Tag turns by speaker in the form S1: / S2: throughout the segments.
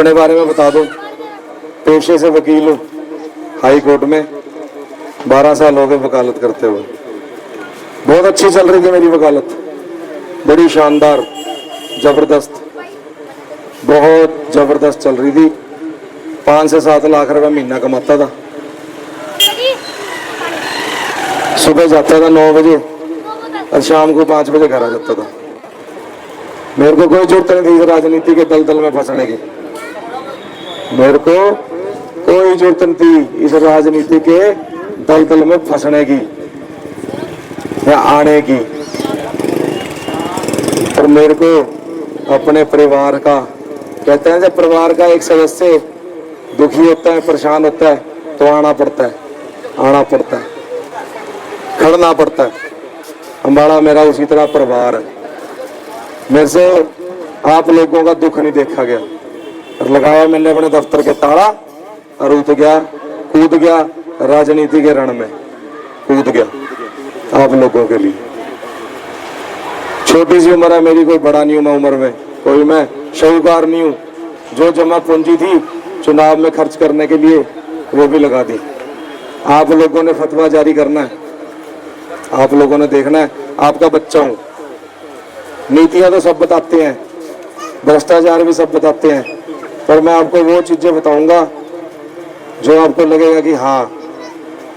S1: अपने बारे में बता दो। पेशे से वकील हूँ, हाई कोर्ट में 12 साल हो गए वकालत करते हुए। बहुत अच्छी चल रही थी मेरी वकालत, बड़ी शानदार, जबरदस्त, बहुत जबरदस्त चल रही थी। 5 से 7 लाख रुपए महीना कमाता था। सुबह जाता था 9 बजे और शाम को 5 बजे घर आ जाता था। मेरे को कोई जरूरत नहीं थी राजनीति के दलदल में फंसने की। मेरे को कोई जरूरत नहीं थी इस राजनीति के दलदल में फंसने की या आने की। और मेरे को अपने परिवार का, कहते हैं जब परिवार का एक सदस्य दुखी होता है, परेशान होता है, तो आना पड़ता है, आना पड़ता है, खड़ना पड़ता है। अम्बाड़ा मेरा उसी तरह परिवार है। मेरे से आप लोगों का दुख नहीं देखा गया और लगाया मैंने अपने दफ्तर के ताला और उठ गया, कूद गया, राजनीति के रण में कूद गया आप लोगों के लिए। छोटी सी उम्र है मेरी, कोई बड़ा नहीं हूं मैं उम्र में, कोई मैं शाहूकार नहीं हूं। जो जमा पूंजी थी चुनाव में खर्च करने के लिए वो भी लगा दी। आप लोगों ने फतवा जारी करना है, आप लोगों ने देखना है, आपका बच्चा हूं। नीतियां तो सब बताते हैं, भ्रष्टाचार भी सब बताते हैं, पर मैं आपको वो चीजें बताऊंगा जो आपको लगेगा कि हाँ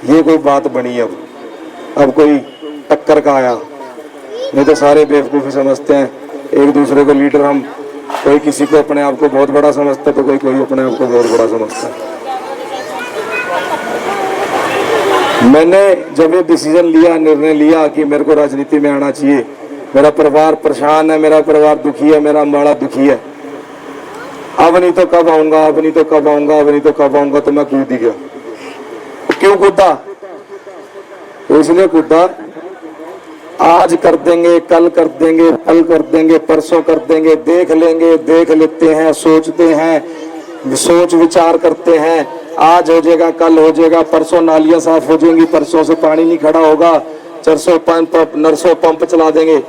S1: ये कोई बात बनी। अब कोई टक्कर का आया, नहीं तो सारे बेवकूफी समझते हैं एक दूसरे को लीडर। हम कोई किसी को अपने आप को बहुत बड़ा समझता है तो कोई अपने आप को बहुत बड़ा समझता है। मैंने जब ये डिसीजन लिया, निर्णय लिया कि मेरे को राजनीति में आना चाहिए, मेरा परिवार परेशान है, मेरा परिवार दुखी है, मेरा अम्बाड़ा दुखी है, अब नहीं तो कब आऊंगा, अब नहीं तो कब आऊंगा, अब नहीं तो कब आऊंगा, तो मैं कूद ही गया। क्यों कूदा? तो इसलिए कूदा, आज कर देंगे, कल कर देंगे, कल कर देंगे, परसों कर देंगे, देख लेंगे, देख लेते हैं, सोचते हैं, सोच विचार करते हैं, आज हो जाएगा, कल हो जाएगा, परसों नालियां साफ हो जाएंगी, परसों से पानी नहीं खड़ा होगा, नरसों पंप चला देंगे।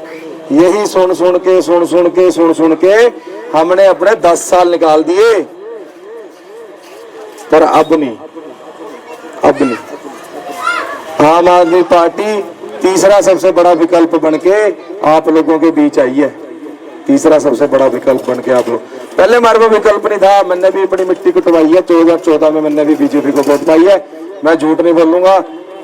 S1: यही सुन सुन के हमने अपने 10 साल निकाल दिए। पर अब नहीं, अब नहीं। आम आदमी पार्टी तीसरा सबसे बड़ा विकल्प बनके आप लोगों के बीच आई है। तीसरा सबसे बड़ा विकल्प बनके आप लोग, पहले हमारे को विकल्प नहीं था। मैंने भी अपनी मिट्टी कुटवाई है, 2014 में मैंने भी बीजेपी को वोट पाई है। मैं झूठ नहीं बोलूंगा,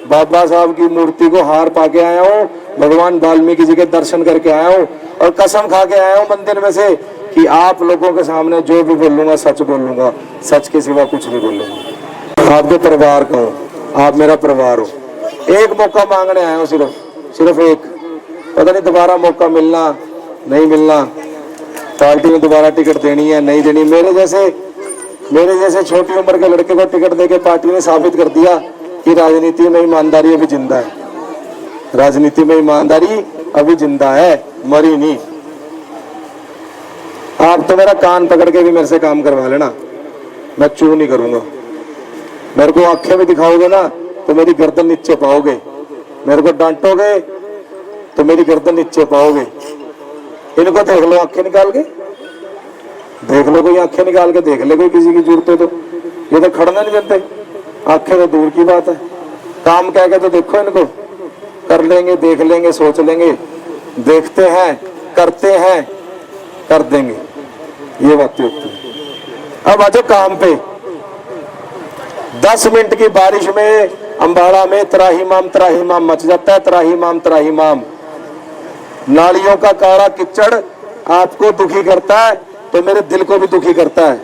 S1: बाबा साहब की मूर्ति को हार पाके आया हूँ, भगवान वाल्मीकि जी के दर्शन करके आया हूँ और कसम खा के आया हूँ मंदिर में से कि आप लोगों के सामने जो भी बोलूंगा सच बोलूंगा, सच के सिवा कुछ नहीं बोलूंगा। आपके परिवार का हो, आप मेरा परिवार हो। एक मौका मांगने आया हूँ, सिर्फ एक। पता नहीं दोबारा मौका मिलना नहीं मिलना, पार्टी में दोबारा टिकट देनी है नहीं देनी। मेरे जैसे छोटी उम्र के लड़के को टिकट देके पार्टी ने साबित कर दिया कि राजनीति में ईमानदारी अभी जिंदा है। राजनीति में ईमानदारी अभी जिंदा है, मरी नहीं। आप तो मेरा कान पकड़ के भी मेरे से काम करवा लेना, मैं चू नहीं करूंगा। मेरे को आंखें भी दिखाओगे ना तो मेरी गर्दन नीचे पाओगे, मेरे को डांटोगे तो मेरी गर्दन नीचे पाओगे। इनको देख लो आंखें निकाल के, देख लो कोई आंखें निकाल के देख ले, कोई किसी की जरूरत हो तो। ये तो खड़ना नहीं देते, आंखें तो दूर की बात है। काम कह के तो देखो इनको, कर लेंगे, देख लेंगे, सोच लेंगे, देखते हैं, करते हैं, कर देंगे, ये बातें होती है। अब आजो काम पे। 10 मिनट की बारिश में अम्बाड़ा में त्राहिमाम मच जाता है। त्राहिमाम नालियों का काला कीचड़ आपको दुखी करता है तो मेरे दिल को भी दुखी करता है।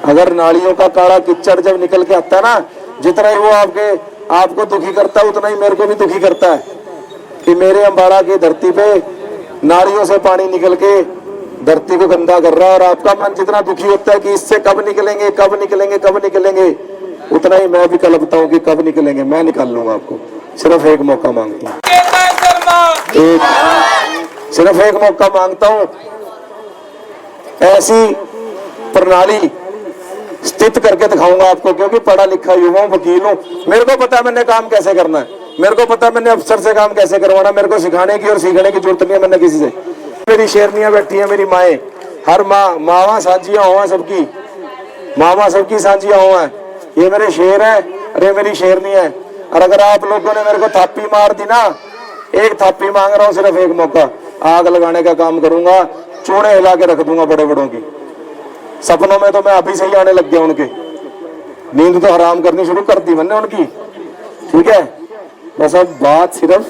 S1: अगर नालियों का काला कीचड़ जब निकल के आता है ना, जितना ही वो आपको दुखी करता है उतना ही मेरे को भी दुखी करता है कि मेरे अम्बाड़ा की धरती पे नालियों से पानी निकल के धरती को गंदा कर रहा है। और आपका मन जितना दुखी होता है कि इससे कब निकलेंगे, कब निकलेंगे, कब निकलेंगे, उतना ही मैं भी कलपता हूँ कि कब निकलेंगे। मैं निकाल लूंगा आपको, सिर्फ एक मौका मांगता हूँ, सिर्फ एक मौका मांगता हूँ। ऐसी प्रणाली स्थित करके दिखाऊंगा आपको, क्योंकि पढ़ा लिखा युवा वकील हूँ। मेरे को पता है मैंने काम कैसे करना है, मेरे को पता है मैंने अफसर से काम कैसे करवाना। मेरे को सिखाने की और सीखने की जरूरत नहीं है मैंने किसी से। मेरी शेरनियां बैठी हैं, मेरी माएँ, हर माँ, मावा साजियां हुआ सबकी, मामा सबकी सांझिया हुआ है, ये मेरे शेर है, अरे मेरी शेरनी है। और अगर आप लोगों ने मेरे को थापी मार दी ना, एक थापी मांग रहा हूं, सिर्फ एक मौका, आग लगाने का काम करूंगा, चूड़े हिला के रख दूंगा बड़े बड़ों की। सपनों में तो मैं अभी से ही आने लग गया, उनके नींद तो हराम करनी शुरू कर दी मैंने उनकी, ठीक है। बस अब बात सिर्फ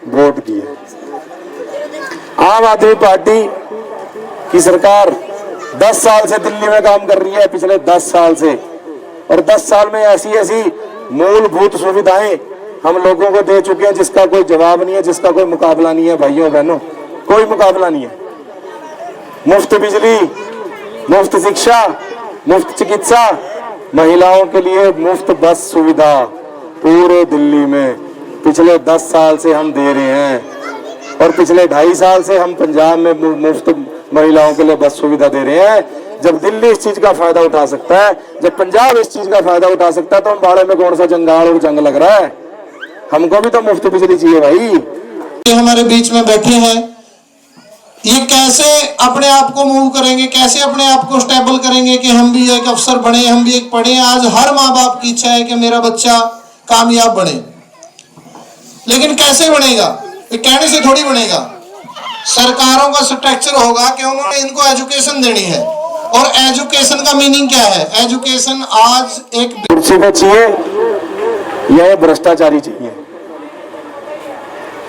S1: वोट की है। आम आदमी पार्टी की सरकार 10 साल से दिल्ली में काम कर रही है, पिछले 10 साल से, और 10 साल में ऐसी ऐसी मूलभूत सुविधाएं हम लोगों को दे चुके हैं जिसका कोई जवाब नहीं है, जिसका कोई मुकाबला नहीं है भाइयों बहनों, कोई मुकाबला नहीं है। मुफ्त बिजली, मुफ्त शिक्षा, मुफ्त चिकित्सा, महिलाओं के लिए मुफ्त बस सुविधा पूरे दिल्ली में पिछले 10 साल से हम दे रहे हैं। और पिछले 2.5 साल से हम पंजाब में मुफ्त महिलाओं के लिए बस सुविधा दे रहे हैं। जब दिल्ली इस चीज का फायदा उठा सकता है, जब पंजाब इस चीज का फायदा उठा सकता है, तो अम्बाड़े में कौन सा जंगाल और जंग लग रहा है? हमको भी तो मुफ्त बिजली चाहिए भाई।
S2: ये हमारे बीच में बैठे हैं, ये कैसे अपने आप को मूव करेंगे, कैसे अपने आप को स्टेबल करेंगे कि हम भी एक अफसर बने, हम भी एक पढ़े। आज हर माँ बाप की इच्छा है कि मेरा बच्चा कामयाब बने, लेकिन कैसे बनेगा? ये कहने से थोड़ी बनेगा। सरकारों का स्ट्रक्चर होगा कि उन्होंने इनको एजुकेशन देनी है। और एजुकेशन का मीनिंग क्या है? एजुकेशन आज एक
S1: कुर्सी पे चाहिए, यह भ्रष्टाचारी चाहिए,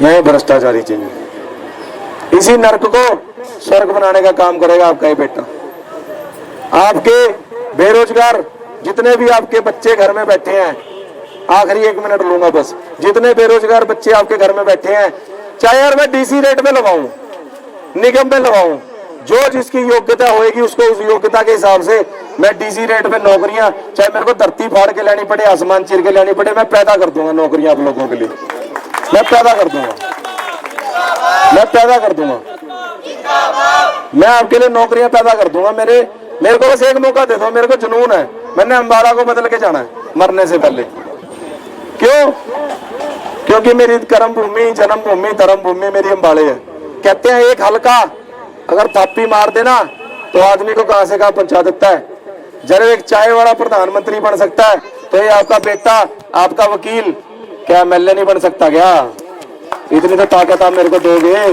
S1: यह भ्रष्टाचारी चाहिए। इसी नर्क को स्वर्ग बनाने का काम करेगा आपका ये बेटा। आपके बेरोजगार जितने भी आपके बच्चे घर में बैठे हैं, आखिरी 1 मिनट लूंगा बस, जितने बेरोजगार बच्चे आपके घर में बैठे हैं, चाहे यार मैं डीसी रेट में लगाऊं, निगम में लगाऊं, जो जिसकी योग्यता होगी उसको उस योग्यता के हिसाब से मैं डीसी रेट में नौकरियां, चाहे मेरे को धरती फाड़ के लेनी पड़े, आसमान चीर के लेनी पड़े, मैं पैदा कर दूंगा नौकरियां आप लोगों के लिए। मैं पैदा कर दूंगा, मैं पैदा कर दूंगा, मैं आपके लिए नौकरियां पैदा कर दूंगा। मेरे को बस एक मौका दे दो, मेरे को जुनून है, मैंने अम्बाड़ा को बदल के जाना है मरने से पहले। क्यों? क्योंकि मेरी कर्म भूमि, जन्म भूमि, धर्म भूमि मेरी अम्बाड़े है। कहते हैं एक हल्का अगर थापी मार देना तो आदमी को कहां से कहां पहुंचा देता है। जब एक चाय वाला प्रधानमंत्री बन सकता है, तो ये आपका बेटा, आपका वकील क्या एमएलए नहीं बन सकता क्या? इतनी तो ताकत आप मेरे को दोगे,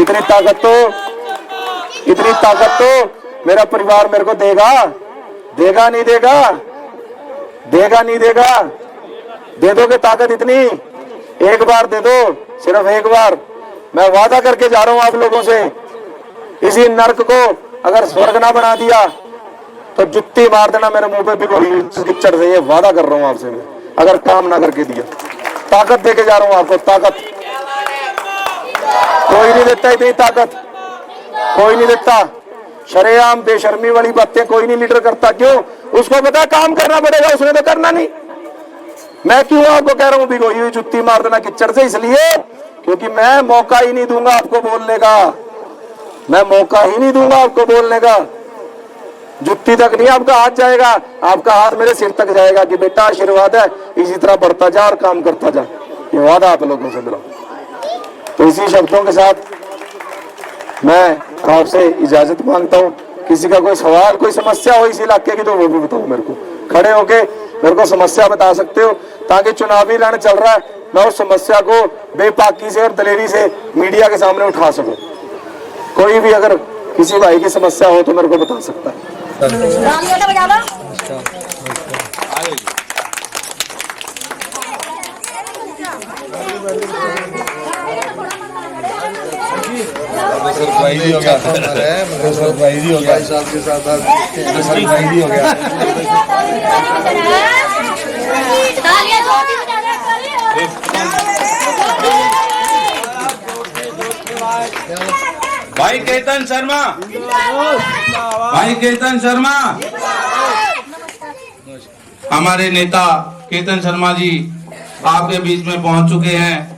S1: इतनी ताकत तो मेरा परिवार मेरे को देगा? देगा नहीं देगा? देगा नहीं देगा? दे दोगे ताकत इतनी? एक बार दे दो, सिर्फ एक बार। मैं वादा करके जा रहा हूं आप लोगों से, इसी नर्क को अगर स्वर्ग ना बना दिया तो जुत्ती मार देना मेरे मुंह पे भी किच्चड़ से, ये वादा कर रहा हूं आपसे मैं, अगर काम ना करके दिया। ताकत देके जा रहा हूं आपको, ताकत। कोई नहीं देता इतनी ताकत, कोई नहीं देता। शरेआम बेशर्मी वाली बातें कोई नहीं लीडर करता। क्यों? उसको पता काम करना पड़ेगा, उसने तो करना नहीं। मैं क्यों आपको कह रहा हूं भिगोई हुई जुत्ती मार देना किच्चड़ से? इसलिए क्योंकि मैं मौका ही नहीं दूंगा आपको बोलने का, मैं मौका ही नहीं दूंगा आपको बोलने का। जुत्ती तक नहीं आपका हाथ जाएगा, आपका हाथ मेरे सिर तक जाएगा कि बेटा आशीर्वाद है, इसी तरह बढ़ता जा और काम करता जा। ये वादा आप लोगों से मिला। तो इसी शब्दों के साथ मैं आपसे इजाजत मांगता हूँ। किसी का कोई सवाल, कोई समस्या हो इस इलाके की तो वो भी बताओ मेरे को, खड़े होके मेरे को समस्या बता सकते हो, ताकि चुनावी रण चल रहा है, मैं उस समस्या को बेपाकी से और दलेरी से मीडिया के सामने उठा सकूं। कोई भी अगर किसी भाई की समस्या हो तो मेरे को बता सकता है।
S3: सरप्राइज हो गया, सरप्राइज हो गया, साहब के साथ सरप्राइज हो गया।
S4: भाई केतन शर्मा, भाई केतन शर्मा, हमारे नेता केतन शर्मा जी आपके बीच में पहुंच चुके हैं।